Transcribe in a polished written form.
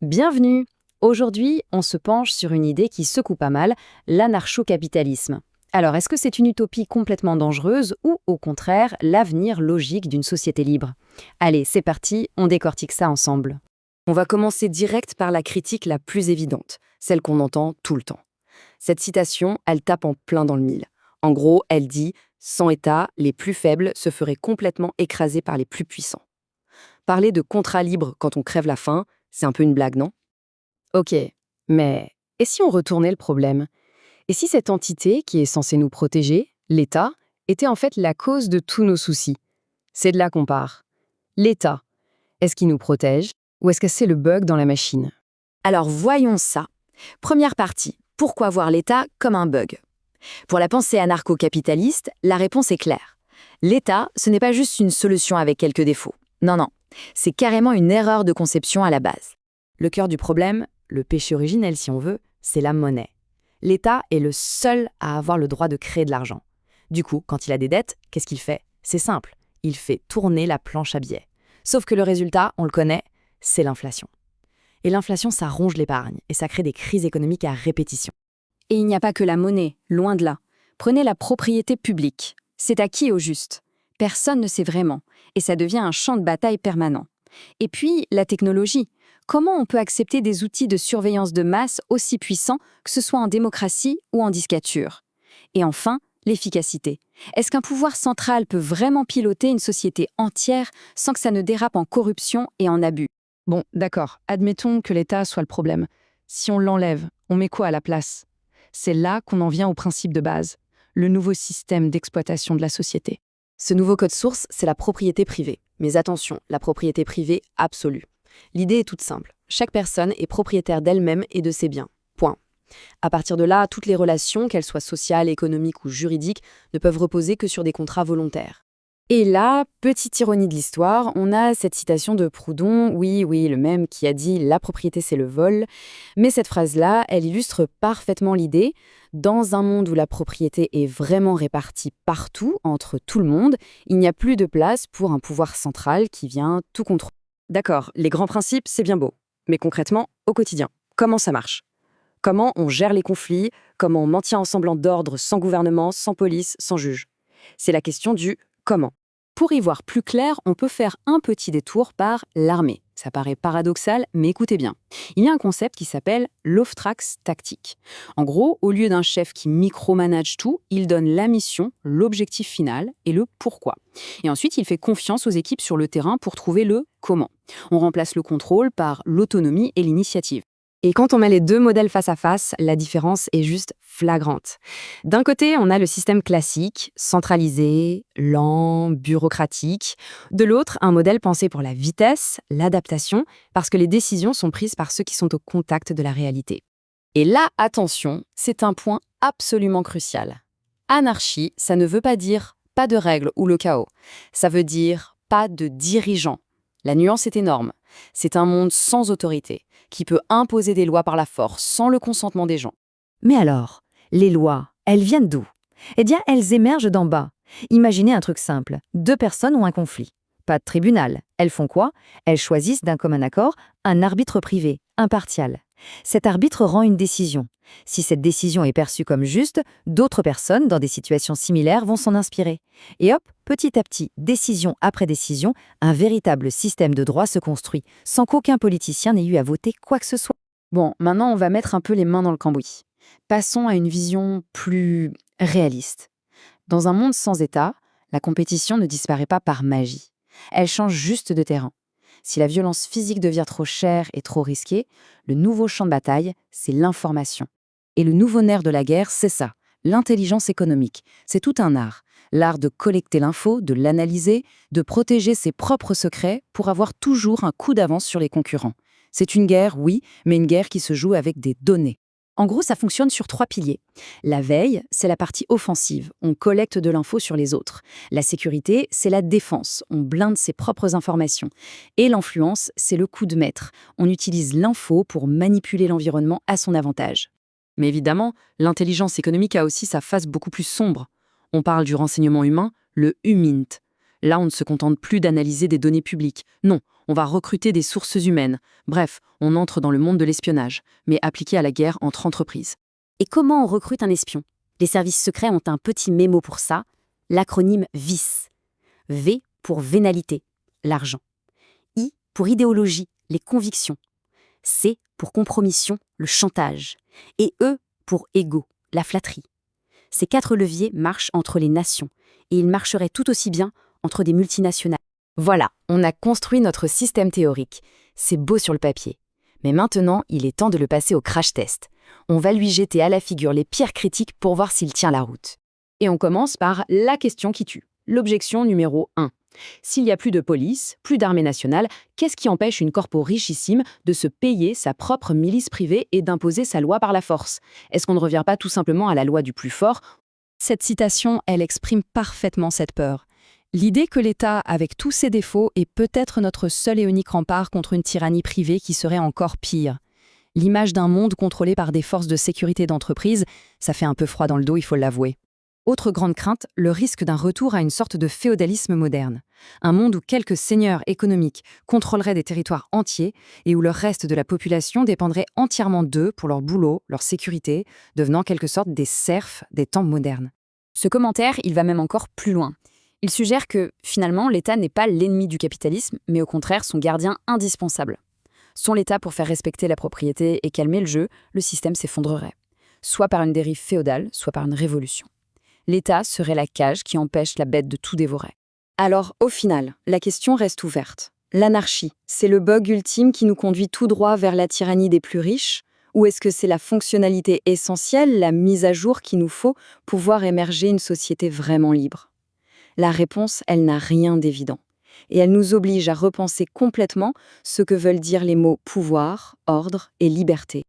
Bienvenue! Aujourd'hui, on se penche sur une idée qui secoue pas mal, l'anarcho-capitalisme. Alors, est-ce que c'est une utopie complètement dangereuse ou, au contraire, l'avenir logique d'une société libre? Allez, c'est parti, on décortique ça ensemble. On va commencer direct par la critique la plus évidente, celle qu'on entend tout le temps. Cette citation, elle tape en plein dans le mille. En gros, elle dit « Sans État, les plus faibles se feraient complètement écraser par les plus puissants ». Parler de contrat libre quand on crève la faim, c'est un peu une blague, non? Ok, mais et si on retournait le problème? Et si cette entité qui est censée nous protéger, l'État, était en fait la cause de tous nos soucis? C'est de là qu'on part. L'État, est-ce qu'il nous protège ou est-ce que c'est le bug dans la machine? Alors voyons ça. Première partie, pourquoi voir l'État comme un bug? Pour la pensée anarcho-capitaliste, la réponse est claire. L'État, ce n'est pas juste une solution avec quelques défauts. Non, non, c'est carrément une erreur de conception à la base. Le cœur du problème, le péché originel si on veut, c'est la monnaie. L'État est le seul à avoir le droit de créer de l'argent. Du coup, quand il a des dettes, qu'est-ce qu'il fait? C'est simple, il fait tourner la planche à billets. Sauf que le résultat, on le connaît, c'est l'inflation. Et l'inflation, ça ronge l'épargne et ça crée des crises économiques à répétition. Et il n'y a pas que la monnaie, loin de là. Prenez la propriété publique. C'est acquis au juste. Personne ne sait vraiment, et ça devient un champ de bataille permanent. Et puis, la technologie. Comment on peut accepter des outils de surveillance de masse aussi puissants, que ce soit en démocratie ou en dictature? Et enfin, l'efficacité. Est-ce qu'un pouvoir central peut vraiment piloter une société entière sans que ça ne dérape en corruption et en abus? Bon, d'accord, admettons que l'État soit le problème. Si on l'enlève, on met quoi à la place? C'est là qu'on en vient au principe de base, le nouveau système d'exploitation de la société. Ce nouveau code source, c'est la propriété privée. Mais attention, la propriété privée absolue. L'idée est toute simple. Chaque personne est propriétaire d'elle-même et de ses biens. Point. À partir de là, toutes les relations, qu'elles soient sociales, économiques ou juridiques, ne peuvent reposer que sur des contrats volontaires. Et là, petite ironie de l'histoire, on a cette citation de Proudhon, oui, le même qui a dit « la propriété c'est le vol », mais cette phrase-là, elle illustre parfaitement l'idée. Dans un monde où la propriété est vraiment répartie partout, entre tout le monde, il n'y a plus de place pour un pouvoir central qui vient tout contrôler. D'accord, les grands principes, c'est bien beau. Mais concrètement, au quotidien, comment ça marche? Comment on gère les conflits? Comment on maintient un semblant d'ordre sans gouvernement, sans police, sans juge? C'est la question du comment. Pour y voir plus clair, on peut faire un petit détour par l'armée. Ça paraît paradoxal, mais écoutez bien. Il y a un concept qui s'appelle l'Oftrax tactique. En gros, au lieu d'un chef qui micromanage tout, il donne la mission, l'objectif final et le pourquoi. Et ensuite, il fait confiance aux équipes sur le terrain pour trouver le comment. On remplace le contrôle par l'autonomie et l'initiative. Et quand on met les deux modèles face à face, la différence est juste flagrante. D'un côté, on a le système classique, centralisé, lent, bureaucratique. De l'autre, un modèle pensé pour la vitesse, l'adaptation, parce que les décisions sont prises par ceux qui sont au contact de la réalité. Et là, attention, c'est un point absolument crucial. Anarchie, ça ne veut pas dire pas de règles ou le chaos. Ça veut dire pas de dirigeants. La nuance est énorme. C'est un monde sans autorité, qui peut imposer des lois par la force, sans le consentement des gens. Mais alors, les lois, elles viennent d'où? Eh bien, elles émergent d'en bas. Imaginez un truc simple. Deux personnes ont un conflit. Pas de tribunal. Elles font quoi? Elles choisissent d'un commun accord un arbitre privé, impartial. Cet arbitre rend une décision. Si cette décision est perçue comme juste, d'autres personnes, dans des situations similaires, vont s'en inspirer. Et hop, petit à petit, décision après décision, un véritable système de droit se construit, sans qu'aucun politicien n'ait eu à voter quoi que ce soit. Bon, maintenant on va mettre un peu les mains dans le cambouis. Passons à une vision plus réaliste. Dans un monde sans État, la compétition ne disparaît pas par magie. Elle change juste de terrain. Si la violence physique devient trop chère et trop risquée, le nouveau champ de bataille, c'est l'information. Et le nouveau nerf de la guerre, c'est ça, l'intelligence économique. C'est tout un art. L'art de collecter l'info, de l'analyser, de protéger ses propres secrets pour avoir toujours un coup d'avance sur les concurrents. C'est une guerre, oui, mais une guerre qui se joue avec des données. En gros, ça fonctionne sur 3 piliers. La veille, c'est la partie offensive. On collecte de l'info sur les autres. La sécurité, c'est la défense. On blinde ses propres informations. Et l'influence, c'est le coup de maître. On utilise l'info pour manipuler l'environnement à son avantage. Mais évidemment, l'intelligence économique a aussi sa face beaucoup plus sombre. On parle du renseignement humain, le HUMINT. Là, on ne se contente plus d'analyser des données publiques. Non, on va recruter des sources humaines. Bref, on entre dans le monde de l'espionnage, mais appliqué à la guerre entre entreprises. Et comment on recrute un espion? Les services secrets ont un petit mémo pour ça, l'acronyme VIS. V pour vénalité, l'argent. I pour idéologie, les convictions. C pour compromission, le chantage. Et E pour égo, la flatterie. Ces 4 leviers marchent entre les nations, et ils marcheraient tout aussi bien entre des multinationales. Voilà, on a construit notre système théorique. C'est beau sur le papier. Mais maintenant, il est temps de le passer au crash test. On va lui jeter à la figure les pierres critiques pour voir s'il tient la route. Et on commence par la question qui tue. L'objection numéro 1. S'il n'y a plus de police, plus d'armée nationale, qu'est-ce qui empêche une corpo richissime de se payer sa propre milice privée et d'imposer sa loi par la force? Est-ce qu'on ne revient pas tout simplement à la loi du plus fort? Cette citation, elle exprime parfaitement cette peur. L'idée que l'État, avec tous ses défauts, est peut-être notre seul et unique rempart contre une tyrannie privée qui serait encore pire. L'image d'un monde contrôlé par des forces de sécurité d'entreprise, ça fait un peu froid dans le dos, il faut l'avouer. Autre grande crainte, le risque d'un retour à une sorte de féodalisme moderne. Un monde où quelques seigneurs économiques contrôleraient des territoires entiers et où le reste de la population dépendrait entièrement d'eux pour leur boulot, leur sécurité, devenant quelque sorte des serfs des temps modernes. Ce commentaire, il va même encore plus loin. Il suggère que, finalement, l'État n'est pas l'ennemi du capitalisme, mais au contraire son gardien indispensable. Sans l'État pour faire respecter la propriété et calmer le jeu, le système s'effondrerait. Soit par une dérive féodale, soit par une révolution. L'État serait la cage qui empêche la bête de tout dévorer. Alors, au final, la question reste ouverte. L'anarchie, c'est le bug ultime qui nous conduit tout droit vers la tyrannie des plus riches? Ou est-ce que c'est la fonctionnalité essentielle, la mise à jour qu'il nous faut pour voir émerger une société vraiment libre? La réponse, elle n'a rien d'évident. Et elle nous oblige à repenser complètement ce que veulent dire les mots pouvoir, ordre et liberté.